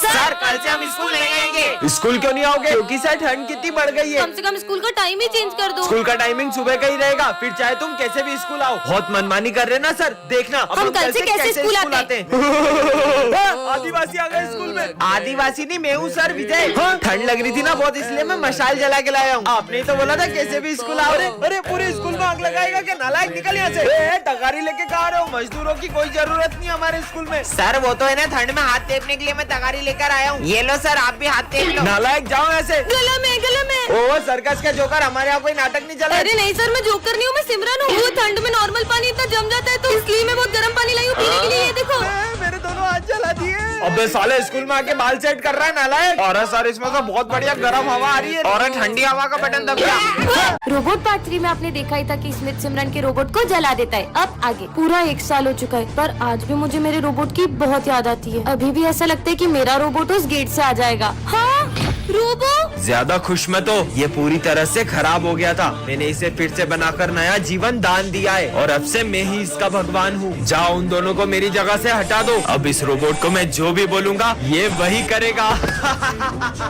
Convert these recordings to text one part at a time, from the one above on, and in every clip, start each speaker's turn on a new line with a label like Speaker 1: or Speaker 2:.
Speaker 1: Sir कल से हम स्कूल नहीं आएंगे।
Speaker 2: स्कूल क्यों नहीं आओगे? क्योंकि सर ठंड कितनी बढ़ गई है।
Speaker 3: कम से कम स्कूल का टाइम ही चेंज कर दो।
Speaker 2: स्कूल का टाइमिंग सुबह का ही रहेगा, फिर चाहे तुम कैसे भी स्कूल आओ। बहुत मनमानी कर रहे ना सर, देखना अब
Speaker 3: हम कल से कैसे स्कूल आते
Speaker 2: हैं। आदिवासी आ गए स्कूल में। आदिवासी नहीं, मैं हूँ सर विजय। ठंड लग रही थी ना बहुत, इसलिए मैं मशाल जला के लाया हूँ। आपने ही तो बोला था कैसे भी स्कूल आओ। अरे पूरे स्कूल में आग लगाएगा क्या? नालायक, निकल यहाँ से। तगारी लेके कहा रहे हो? मजदूरों की कोई जरूरत नहीं हमारे स्कूल में।
Speaker 1: सर वो तो है ना, ठंड में हाथ टेपने के लिए मैं तगारी लेकर आया हूँ। ये लो सर, आप भी हाथ टेप लो।
Speaker 2: नालायक, जाओ ऐसे।
Speaker 3: गला में
Speaker 2: ओ सर्कस का जोकर, हमारे यहाँ कोई नाटक नहीं चला।
Speaker 3: अरे नहीं सर, मैं जोकर नहीं हूँ, मैं सिमरन हूँ। वो ठंड में नॉर्मल पानी इतना जम जाता है, तो इसलिए मैं बहुत गर्म पानी लाई हूँ पीने के लिए। ये देखो
Speaker 2: मेरे दोनों हाथ जला दिए। अबे साले स्कूल में आके बाल सेट कर रहा है नालायक। और सर इसमें तो बहुत बढ़िया गर्म हवा आ रही है। और ठंडी हवा का बटन दब गया।
Speaker 4: रोबोट पार्ट 3 में आपने देखा ही था कि स्मिथ सिमरन के रोबोट को जला देता है। अब आगे पूरा 1 साल हो चुका है, पर आज भी मुझे मेरे रोबोट की बहुत याद आती है। अभी भी ऐसा लगता है कि मेरा रोबोट उस गेट से आ जाएगा। हाँ रोबो,
Speaker 2: ज्यादा खुश मत हो, ये पूरी तरह से खराब हो गया था। मैंने इसे फिर से बनाकर नया जीवन दान दिया है, और अब से मैं ही इसका भगवान हूँ। जाओ उन दोनों को मेरी जगह से हटा दो। अब इस रोबोट को मैं जो भी बोलूँगा ये वही करेगा।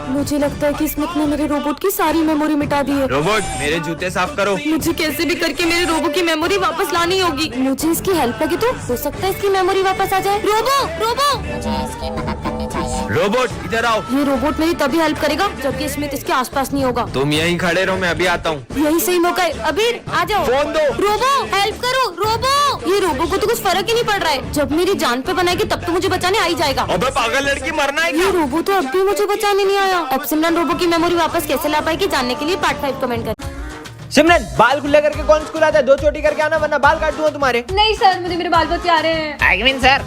Speaker 4: मुझे लगता है कि स्मिथ ने मेरे रोबोट की सारी मेमोरी मिटा दी है।
Speaker 2: रोबोट मेरे जूते साफ करो।
Speaker 3: मुझे कैसे भी करके मेरे रोबो की मेमोरी वापस लानी होगी।
Speaker 4: मुझे इसकी हेल्प लगी तो हो सकता है इसकी मेमोरी वापस आ जाए।
Speaker 3: रोबो
Speaker 4: मुझे इसकी मदद करनी चाहिए।
Speaker 2: रोबोट इधर आओ।
Speaker 4: ये रोबोट मेरी तभी हेल्प करेगा जबकि स्मिथ इसके आसपास नहीं होगा।
Speaker 2: तुम यहीं खड़े रहो, मैं अभी आता हूँ।
Speaker 4: यही सही मौका है। अबीर आ जाओ।
Speaker 2: फोन दो।
Speaker 4: रोबो हेल्प करो। रोबो, ये रोबो को तो कुछ फर्क ही नहीं पड़ रहा है। जब मेरी जान पे बनाएगी तब तो मुझे बचाने आ ही जाएगा।
Speaker 2: अबे पागल लड़की, मरना है
Speaker 4: ये
Speaker 2: क्या?
Speaker 4: रोबो तो अब भी मुझे बचाने नहीं आया। अब सिमरन रोबो की मेमोरी वापस कैसे ला पाएगी जानने के लिए पार्ट 5 कमेंट कर।
Speaker 2: सिमरन बाल खुले करके कौन स्कूल आता है? 2 चोटी करके आना वरना बाल काट दूंगा तुम्हारे।
Speaker 3: नहीं सर, मुझे मेरे बाल बहुत प्यारे हैं।
Speaker 1: आगमिन सर।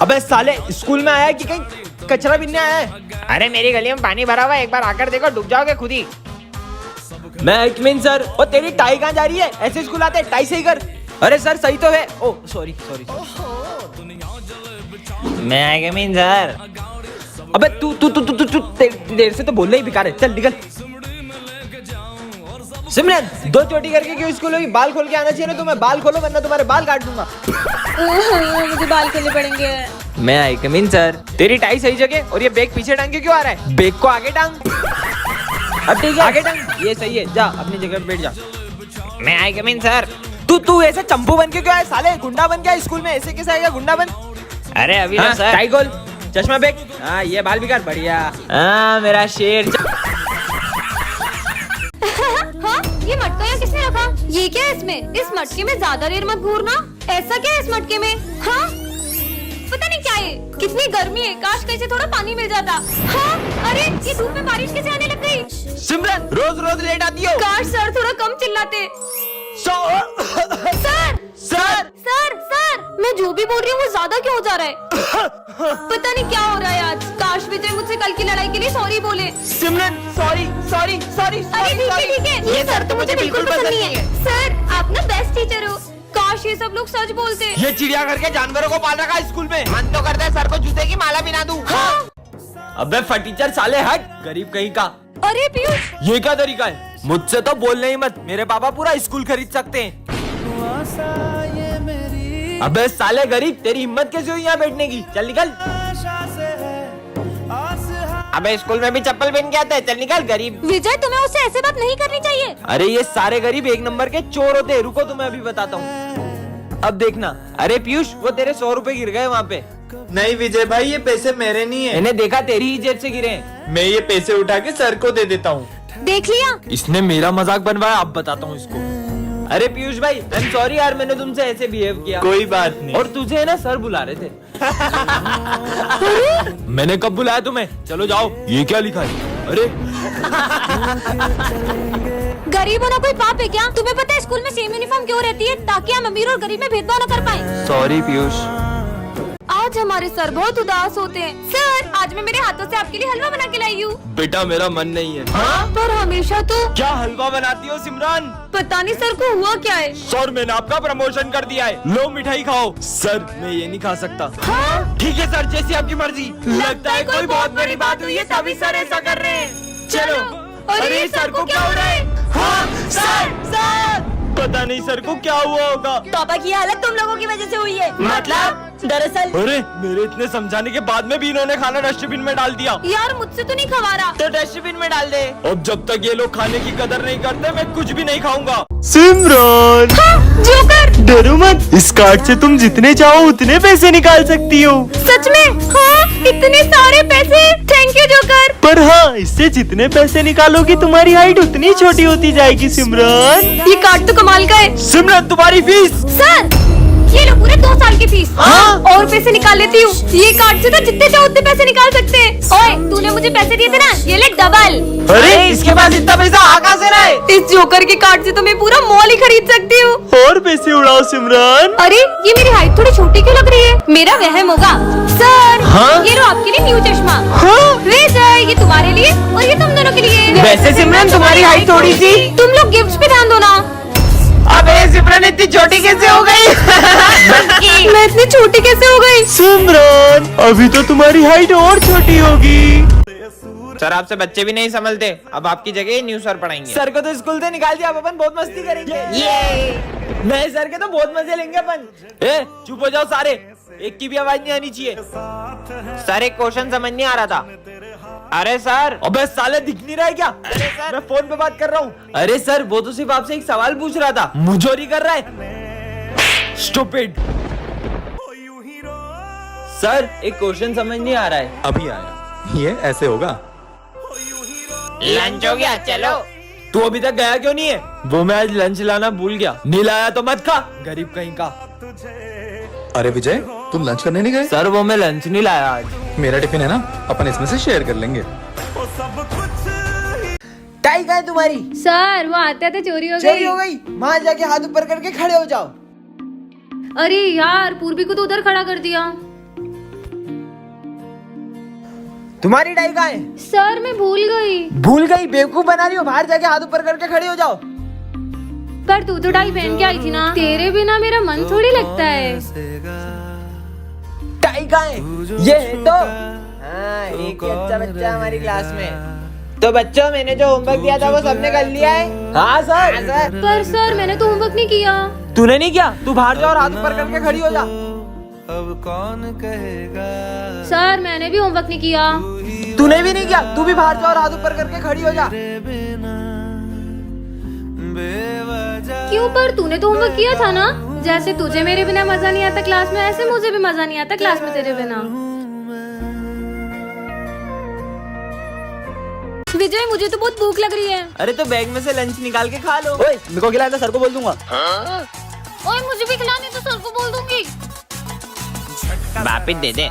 Speaker 2: अबे साले स्कूल में आया है कि कहीं कचरा बिनने आया है?
Speaker 1: अरे मेरी गली में पानी भरा हुआ है, एक बार आकर देखो, डूब जाओगे खुद ही।
Speaker 2: मैं आगमिन सर। और तेरी टाई कहाँ जा रही है? ऐसे स्कूल आते हैं, टाई सही कर। अरे सर सही तो है। ओ सॉरी।
Speaker 1: मैं आगमिन सर।
Speaker 2: अबे तू देर से तो बोलना ही बेकार है। चल निकल। सिमरन 2 चोटी करके क्यों स्कूल होगी? बाल खोल के आना चाहिए ना तुम्हें। बाल खोलो वरना तुम्हारे बाल काट दूंगा।
Speaker 3: मुझे बाल खोलने पड़ेंगे।
Speaker 2: मैं आगमिन सर। तेरी टाई सही जगह और ये बैग पीछे टांग के क्यों आ रहा है? बैग को आगे टांग। अब ठीक है आगे टांग, ये सही है। जा अपनी जगह पे बैठ जा।
Speaker 1: मैं आगमिन सर।
Speaker 2: तू ऐसा चंपू बन के क्यों आया साले? गुंडा बन गया स्कूल में, ऐसे कैसे आएगा गुंडा बन?
Speaker 1: अरे अभी
Speaker 2: हाँ,
Speaker 1: तो सर।
Speaker 2: टाई खोल, चश्मा बैग। हाँ ये बाल भी काट, बढ़िया। हाँ मेरा शेर।
Speaker 4: हाँ ये मटका यहाँ किसने रखा? ये क्या है इसमें? इस मटके में ज्यादा देर मत घूरना। ऐसा क्या है इस मटके में? हाँ पता नहीं क्या है। कितनी गर्मी है, काश कहीं से थोड़ा पानी मिल जाता। हाँ अरे ये धूप में बारिश कैसे आने लग गई?
Speaker 2: सिमरन रोज लेट आती हो।
Speaker 3: काश सर थोड़ा कम चिल्लाते।
Speaker 4: सर मैं जो भी बोल रही हूँ वो ज्यादा क्यों हो जा रहा है?
Speaker 3: पता नहीं क्या हो रहा है आज। काश विजय मुझसे कल की लड़ाई के लिए सॉरी बोले।
Speaker 2: सिमरन सॉरी।
Speaker 3: अरे ठीक है।
Speaker 1: ये सर तो मुझे बिल्कुल पसंद नहीं है।
Speaker 3: सर आप ना बेस्ट टीचर हो। काश ये सब लोग सच बोलते।
Speaker 2: ये चिड़िया घर के जानवरों को पाल रखा है स्कूल में।
Speaker 1: मन तो करता है सर को जूते की माला बिना दूं।
Speaker 2: अबे फटीचर साले हट, गरीब कहीं का।
Speaker 3: अरे पीयूष,
Speaker 2: ये क्या तरीका है? मुझसे तो बोलने ही मत, मेरे पापा पूरा स्कूल खरीद सकते हैं। अबे साले गरीब, तेरी हिम्मत कैसे हुई यहाँ बैठने की? चल निकल।
Speaker 1: अबे स्कूल में भी चप्पल पहन के आता है, चल निकल गरीब।
Speaker 4: विजय तुम्हें उससे ऐसे बात नहीं करनी चाहिए।
Speaker 2: अरे ये सारे गरीब 1 नंबर के चोर होते हैं। रुको तुम्हें अभी बताता हूँ। अब देखना। अरे पीयूष वो तेरे 100 रुपए गिर गए वहाँ पे।
Speaker 5: नहीं विजय भाई, ये पैसे मेरे नहीं है।
Speaker 2: मैंने देखा तेरी ही जेब से गिरे हैं।
Speaker 5: मैं ये पैसे उठा के सर को दे देता हूँ।
Speaker 4: देख लिया?
Speaker 2: इसने मेरा मजाक बनवाया, अब बताता हूँ इसको। अरे पीयूष भाई आई एम सॉरी यार, मैंने तुमसे ऐसे बिहेव किया।
Speaker 5: कोई बात नहीं।
Speaker 2: और तुझे है ना सर बुला रहे थे। मैंने कब बुलाया तुम्हें? चलो जाओ। ये क्या लिखा है? अरे
Speaker 4: गरीब होना कोई पाप है क्या? तुम्हें पता है स्कूल में सेम यूनिफॉर्म क्यों रहती है? ताकि हम अमीर और गरीब में भेदभाव न कर पाए।
Speaker 2: सॉरी पीयूष।
Speaker 3: आज हमारे सर बहुत उदास होते हैं। सर आज मैं मेरे हाथों से आपके लिए हलवा बना के लाई हूँ।
Speaker 2: बेटा मेरा मन नहीं है।
Speaker 3: पर हमेशा तो।
Speaker 2: क्या हलवा बनाती हो सिमरन?
Speaker 3: पता नहीं सर को हुआ क्या है।
Speaker 2: सर मैंने आपका प्रमोशन कर दिया है, लो मिठाई खाओ। सर मैं ये नहीं खा सकता। ठीक है सर, जैसी आपकी मर्जी। लगता है कोई बहुत बड़ी बात हुई है तभी सर ऐसा कर रहे हैं। चलो।
Speaker 3: अरे सर को क्या हो रहा है?
Speaker 2: हाँ सर पता नहीं सर को क्या हुआ होगा।
Speaker 4: पापा की हालत तुम लोगों की वजह से हुई है।
Speaker 2: मतलब
Speaker 3: दरअसल
Speaker 2: अरे मेरे इतने समझाने के बाद में भी इन्होंने खाना डस्टबिन में डाल दिया।
Speaker 3: यार मुझसे तो नहीं खवा रहा।
Speaker 1: तो डस्टबिन में डाल दे।
Speaker 2: अब जब तक ये लोग खाने की कदर नहीं करते मैं कुछ भी नहीं खाऊंगा। सिमरन
Speaker 3: जोकर
Speaker 2: डरो मत, इस कार्ड से तुम जितने चाहो उतने पैसे निकाल सकती हो।
Speaker 3: सच में? हाँ इतने सारे पैसे, थैंक यू जोकर।
Speaker 2: पर हाँ, इससे जितने पैसे निकालोगी तुम्हारी हाइट उतनी छोटी होती जाएगी सिमरन।
Speaker 3: ये कार्ड तो कमाल का है।
Speaker 2: सिमरन तुम्हारी फीस।
Speaker 3: सर ये लो पूरे 2 साल की फीस।
Speaker 2: हाँ?
Speaker 3: और पैसे निकाल लेती हूँ। ये कार्ड से तो जितने चाहो उतने पैसे निकाल सकते हैं। ओए तूने मुझे पैसे दिए थे ना, ये ले डबल।
Speaker 2: अरे इसके पास इतना पैसा आ कहाँ से रहा है?
Speaker 3: इस जोकर के कार्ड से तो मैं पूरा मॉल ही खरीद सकती हूँ।
Speaker 2: और पैसे उड़ाओ सिमरन।
Speaker 3: अरे ये मेरी हाइट थोड़ी छोटी क्यों लग रही है? मेरा वहम होगा। सर
Speaker 2: हाँ?
Speaker 3: ये लो आपके लिए न्यू चश्मा।
Speaker 2: हाँ?
Speaker 3: वैसे ये तुम्हारे लिए और ये तुम दोनों के लिए।
Speaker 1: वैसे सिमरन तुम्हारी हाइट थोड़ी सी।
Speaker 3: तुम लोग गिफ्ट्स पे ध्यान दो ना।
Speaker 1: अबे सिमरन इतनी छोटी कैसे हो गई?
Speaker 3: मैं इतनी छोटी कैसे हो गई?
Speaker 2: सिमरन अभी तो तुम्हारी हाइट और छोटी होगी।
Speaker 1: सर आपसे बच्चे भी नहीं संभलते, अब आपकी जगह न्यू सर पढ़ाएंगे।
Speaker 2: सर को तो स्कूल से निकाल दिया, अब अपन बहुत मस्ती करेंगे।
Speaker 1: ये
Speaker 2: नए सर के तो बहुत मजे लेंगे अपन। ए चुप हो जाओ सारे, एक की भी आवाज नहीं आनी चाहिए।
Speaker 1: सर एक क्वेश्चन समझ नहीं आ रहा था। अरे सर।
Speaker 2: अबे साले दिख नहीं रहा है क्या?
Speaker 1: अरे सर
Speaker 2: मैं फोन पे बात कर रहा हूँ। अरे सर वो तो सिर्फ आपसे एक सवाल पूछ रहा था, मुझोरी कर रहा है। स्टूपिड। सर एक क्वेश्चन समझ नहीं आ रहा है।
Speaker 6: अभी आया, ये ऐसे होगा।
Speaker 1: लंच हो गया, चलो।
Speaker 2: तू अभी तक गया क्यों नहीं है? वो मैं आज लंच लाना भूल गया। नहीं लाया तो मत खा, गरीब कहीं का।
Speaker 6: अरे विजय, तुम लंच करने नहीं गए?
Speaker 2: सर वो मैं लंच नहीं लाया आज।
Speaker 6: मेरा टिफिन है ना, अपन इसमें से शेयर कर लेंगे।
Speaker 2: टाई कहाँ है तुम्हारी?
Speaker 4: सर वो आते आते चोरी हो
Speaker 2: चोरी हो गई? वहाँ जाके हाथ ऊपर करके खड़े हो जाओ।
Speaker 4: अरे यार पूर्वी को तो उधर खड़ा कर दिया।
Speaker 2: तुम्हारी टाई कहाँ है?
Speaker 4: सर मैं भूल गई।
Speaker 2: भूल गई? बेवकूफ बना रही हो, बाहर जाके हाथ ऊपर करके खड़े हो जाओ।
Speaker 4: पर तू तो टाई पहन के आई थी ना, तेरे बिना मेरा मन थोड़ी लगता है।
Speaker 2: टाई कहाँ है? ये है तो। हाँ एक ही अच्छा बच्चा हमारी क्लास में।
Speaker 1: तो बच्चों मैंने जो होमवर्क दिया था वो सबने कर लिया है?
Speaker 2: हाँ सर।
Speaker 4: पर सर मैंने तो होमवर्क नहीं किया।
Speaker 2: तूने नहीं किया? तू बाहर जा और हाथ ऊपर करके खड़ी हो जा।
Speaker 4: सर मैंने भी होमवर्क नहीं किया।
Speaker 2: तूने भी नहीं किया? तू भी बाहर जा और हाथ ऊपर करके खड़ी हो जा।
Speaker 4: क्यों? पर तूने तो होमवर्क किया था ना। जैसे तुझे मेरे बिना मजा नहीं आता क्लास में, ऐसे मुझे भी मजा नहीं आता क्लास में तेरे बिना। विजय मुझे तो बहुत भूख लग रही है।
Speaker 2: अरे तो बैग में से लंच निकाल के खा लो। ओए मेरे को खिलाना, सर को बोल दूंगा।
Speaker 4: ओए मुझे भी खिलाने तो सर को बोल दूंगी।
Speaker 1: वापिस दे दे।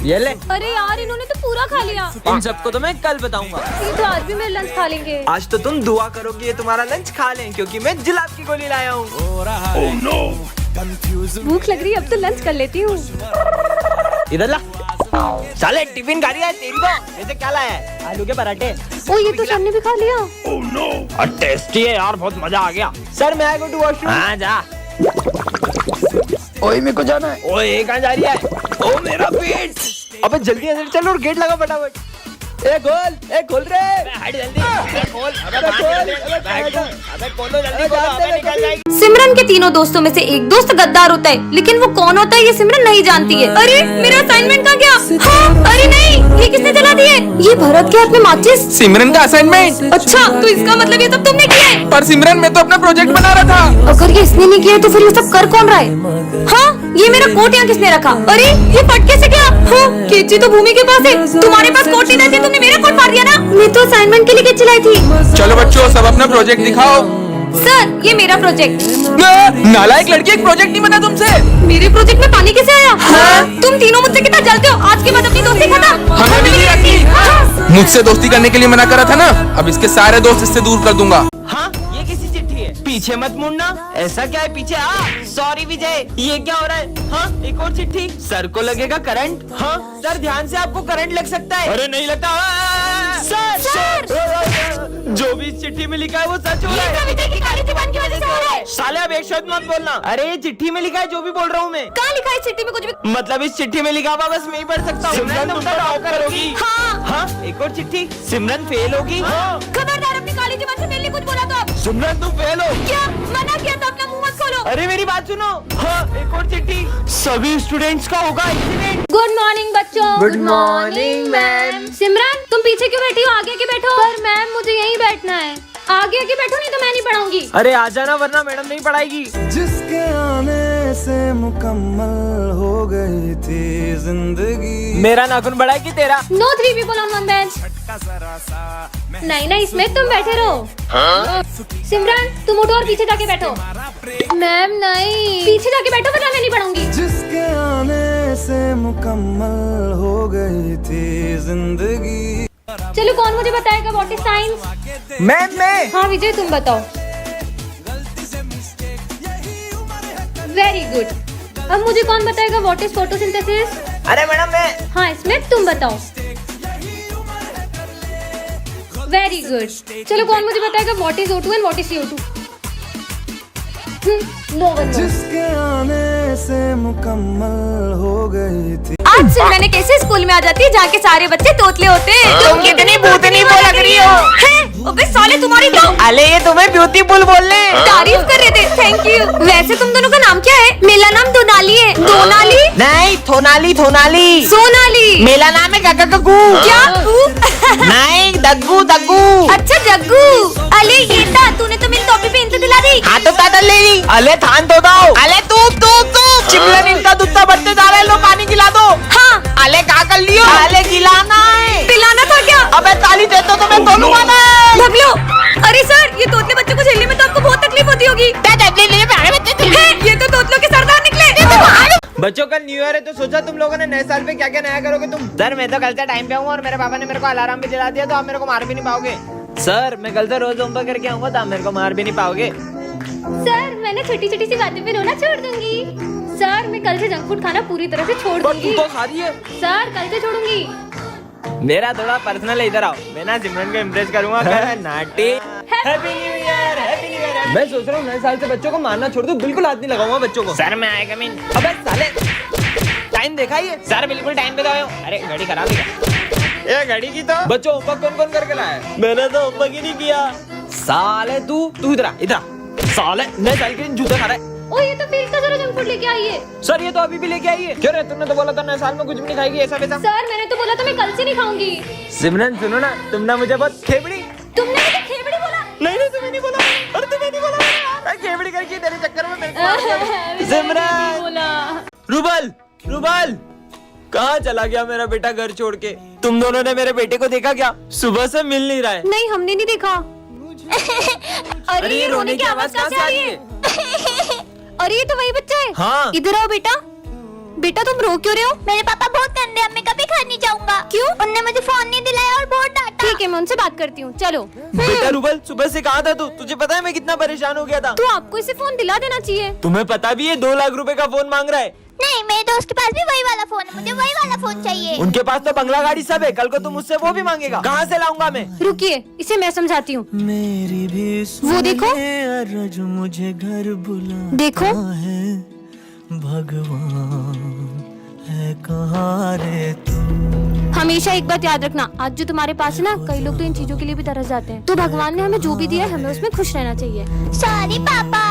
Speaker 2: ये ले।
Speaker 4: अरे यार इन्होंने तो पूरा खा लिया।
Speaker 2: इन सबको तो मैं कल बताऊंगा।
Speaker 4: ये तो आज भी मेरे लंच खा लेंगे।
Speaker 2: आज तो तुम दुआ करोगे ये तुम्हारा लंच खा लें, क्योंकि मैं जिलाब की गोली लाया हूँ।
Speaker 4: भूख लग रही है, अब तो लंच कर लेती हूँ।
Speaker 2: इधर ला। साले टिफिन खा रही है तेरी तो। ऐसे क्या लाया है? आलू के पराठे।
Speaker 4: ओ ये तो सर ने भी खा लिया।
Speaker 2: टेस्टी है यार, बहुत मजा आ गया। सर मैं आई गो टू वॉशरूम। हाँ जा। ओए मेरे को जाना है। ओए ये कहाँ जा रही है? ओ मेरा पेट। अबे जल्दी अंदर चल और गेट लगा फटाफट। ए खोल रे। हट जल्दी। खोल। अबे खोलो जल्दी, निकल जाएगी।
Speaker 3: सिमरन के तीनों दोस्तों में से एक दोस्त गद्दार होता है, लेकिन वो कौन होता है ये सिमरन नहीं जानती है। अरे मेरा असाइनमेंट कहाँ गया? हाँ, अरे नहीं, ये किसने जला दिए? ये भरत के हाथ में माचिस।
Speaker 7: सिमरन का असाइनमेंट।
Speaker 3: अच्छा तो इसका मतलब ये सब तुमने किया है?
Speaker 7: पर सिमरन मैं तो अपना प्रोजेक्ट बना रहा था।
Speaker 3: अगर ये इसने नहीं किया तो फिर ये सब कर कौन रहा है? हाँ ये मेरा कोट यहाँ किसने रखा? अरे ये फट कैसे गया? हाँ केची तो भूमि के पास है, तुम्हारे पास कोट नहीं थी, तुमने मेरा कोट मार दिया ना। मैं तो असाइनमेंट के लिए केची लाई थी।
Speaker 7: चलो बच्चों सब अपना प्रोजेक्ट दिखाओ।
Speaker 3: सर ये मेरा प्रोजेक्ट।
Speaker 7: नालायक लड़की, एक प्रोजेक्ट नहीं बना तुमसे।
Speaker 3: मेरे प्रोजेक्ट में पानी कैसे आया? तुम तीनों मुझसे कितना जलते हो। आज के बाद अपनी दोस्ती खत्म।
Speaker 7: हमें भी नहीं रखी। मुझसे दोस्ती करने के लिए मना करा था ना, अब इसके सारे दोस्त इससे दूर कर दूंगा।
Speaker 2: हाँ ये किसी चिट्ठी है। पीछे मत मुड़ना। ऐसा क्या है पीछे? सॉरी विजय, ये क्या हो रहा है? हाँ एक और चिट्ठी। सर को लगेगा करंट। हाँ सर ध्यान से, आपको करंट लग सकता है। अरे नहीं लगता। सर जो भी इस चिट्ठी में लिखा है वो सच हो रहा है। साले अब एक शब्द मत बोलना। अरे ये चिट्ठी में लिखा है जो भी बोल रहा हूँ मैं।
Speaker 3: कहाँ लिखा है चिट्ठी में कुछ भी?
Speaker 2: मतलब इस चिट्ठी में लिखा हुआ बस मैं ही पढ़ सकता हूँ। सिमरन तुम टॉप करोगी। हाँ एक और चिट्ठी। सिमरन फेल होगी।
Speaker 3: खबरदार अपनी काली जुबान से मेरे लिए कुछ बोला तो आप।
Speaker 2: सिमरन तुम फेल हो।
Speaker 3: क्या मना किया था? अपना मुंह मत खोलो। बोलो।
Speaker 2: अरे मेरी बात सुनो। हाँ, एक और चिट्ठी। सभी स्टूडेंट्स का होगा एक्सीडेंट।
Speaker 4: गुड मॉर्निंग बच्चों।
Speaker 2: Good morning ma'am.
Speaker 4: सिमरन तुम पीछे क्यों बैठी हो, आगे के बैठो। पर मैम मुझे यहीं बैठना है। आगे आगे बैठो, नहीं तो मैं नहीं पढ़ाऊंगी।
Speaker 2: अरे आ जाना वरना मैडम नहीं पढ़ाएगी।
Speaker 8: जिसके आने से मुकम्मल हो गई थी जिंदगी।
Speaker 2: मेरा नाखून बड़ा है कि तेरा?
Speaker 4: No 3 people on one bench। नहीं नहीं, इसमें तुम बैठे रहो। सिमरन तुम उठो और पीछे जाके बैठो। मैम नहीं, पीछे जाके बैठो वरना मैं नहीं पढ़ाऊंगी।
Speaker 8: जिसके आने से मुकम्मल हो गई थी जिंदगी।
Speaker 4: चलो कौन मुझे बताएगा व्हाट इज साइंस?
Speaker 2: मैं।
Speaker 4: हाँ विजय तुम बताओ। Very good. अब मुझे कौन बताएगा व्हाट इज फोटोसिंथेसिस?
Speaker 2: अरे मैडम मैं।
Speaker 4: हाँ इसमें तुम बताओ। Very good. चलो कौन मुझे बताएगा what is O2 and what is CO2? No one.
Speaker 8: जिसके आने से मुकम्मल हो गई थी।
Speaker 3: आज से मैंने कैसे स्कूल में आ जाती है जहाँ के सारे बच्चे तोतले होते हैं।
Speaker 2: तुम कितनी भूतनी वो लग रही हो।
Speaker 3: अबे साले तुम्हारी तो
Speaker 2: अले ये तुम्हें ब्यूटीफुल बोलने
Speaker 3: तारीफ कर रहे थे। Thank you. वैसे तुम दोनों का नाम क्या है? मेरा नाम दोनाली है। दोनाली?
Speaker 2: नहीं, थोनाली।
Speaker 3: सोनाली।
Speaker 2: मेरा नाम है गग्गू।
Speaker 3: क्या?
Speaker 2: नहीं, दग्गू।
Speaker 3: अच्छा जग्गू। अले ये था, तूने तो मेरी टोपी पहन के दिला दी।
Speaker 2: हाँ तो पैदल ले ली। अले थान तो दाओ। अले तू चिमलन इनका दूध बढ़ते जा रहा है, लो पानी गिला दो।
Speaker 3: हाँ
Speaker 2: अले का कर लियो। अले गिलाना है।
Speaker 3: पिलाना था क्या?
Speaker 2: अबे ताली दे तो मैं तोलूंगा ना।
Speaker 3: भग लो। अरे सर ये तोतले बच्चों को झेलने में तो आपको बहुत तकलीफ होती होगी। ये तो तोतलों के सरदार निकले।
Speaker 2: बच्चों कल न्यू ईयर है तो सोचा तुम लोगों ने नए साल पे क्या क्या नया करोगे तुम। सर मैं तो कल से टाइम पे हूँ और मेरे पापा ने मेरे को अलार्म भी दिला दिया, तो आप मेरे को मार भी नहीं पाओगे। सर मैं कल से रोज होमवर्क करके आऊंगा तो आप मेरे को मार भी नहीं पाओगे।
Speaker 4: सर मैंने छोटी छोटी सी बातें पे रोना छोड़ दूंगी। सर मैं कल से जंक फूड खाना पूरी तरह से छोड़ दूंगी।
Speaker 2: तो खा रही है।
Speaker 4: सर कल से छोड़ूंगी।
Speaker 2: मेरा थोड़ा पर्सनल इधर आओ, मैं ना सिमरन को इम्प्रेस करूंगा। नाटी happy new year, happy new year. मैं सोच रहा हूँ नए साल से बच्चों को मारना छोड़ दूं, बिल्कुल हाथ नहीं लगाऊंगा बच्चों को। सर मैं आएगा मीन। अबे साले टाइम देखा ही है। सर बिल्कुल टाइम पे आए हो। अरे घड़ी खराब है ये घड़ी की। तो बच्चों होमवर्क कौन कौन करके लाया? मैंने तो होमवर्क ही नहीं किया। साले तू इधर साले नए साल के दिन जूते खा रहा है।
Speaker 4: ओ ये तो फिर का जरा जंक फूड लेके आई है।
Speaker 2: सर ये तो अभी भी लेके आई है। क्यों रे, तुमने तो बोला था नए साल में कुछ भी नहीं खाएगी ऐसा वैसा।
Speaker 4: सर मैंने तो बोला था मैं कल से नहीं खाऊंगी।
Speaker 2: सिमरन सुनो ना, तुम ना मुझे बहुत खेबड़ी।
Speaker 4: तुमने मुझे खेबड़ी बोला।
Speaker 2: नहीं तुम्हें नहीं बोला। अरे तुम्हें नहीं बोला यार। खेबड़ी करके तेरे चक्कर में मेरे को सिमरन।
Speaker 4: बोला।
Speaker 2: रूबल कहाँ चला गया मेरा बेटा घर छोड़ के? तुम दोनों ने मेरे बेटे को देखा क्या? सुबह से मिल नहीं रहा है।
Speaker 3: नहीं हमने नहीं देखा। अरे ये रोने की आवाज कहाँ से आ रही है? अरे ये तो वही बच्चा है।
Speaker 2: हाँ।
Speaker 3: इधर आओ बेटा। बेटा तुम रो क्यों रहे हो? मेरे पापा बहुत गंदे हैं, मैं कभी घर नहीं जाऊंगा। क्यों? उन्होंने मुझे फोन नहीं दिलाया और बहुत डांटा। ठीक है मैं उनसे बात करती हूँ, चलो।
Speaker 2: बेटा रूबल सुबह से कहाँ था तू? तुझे पता है मैं कितना परेशान हो गया था।
Speaker 3: तो आपको इसे फोन दिला देना चाहिए।
Speaker 2: तुम्हें पता भी है 2 लाख रुपए का फोन मांग रहा है।
Speaker 9: नहीं, मेरे दोस्त के पास भी वही वाला फोन है, मुझे वही वाला फोन चाहिए।
Speaker 2: उनके पास तो बंगला गाड़ी सब है, कल को तुम मुझसे वो भी मांगेगा। कहाँ से लाऊंगा मैं?
Speaker 3: रुकिए इसे मैं समझाती हूँ।
Speaker 8: मेरी भी
Speaker 3: वो देखो।
Speaker 8: जो मुझे घर बुला
Speaker 3: देखो
Speaker 8: है भगवान है कहाँ रे तू।
Speaker 3: हमेशा एक बात याद रखना, आज जो तुम्हारे पास है ना, कई लोग तो इन चीजों के लिए भी तरस जाते हैं। तो भगवान ने हमें जो भी दिया है हमें उसमें खुश रहना चाहिए।
Speaker 9: सॉरी पापा।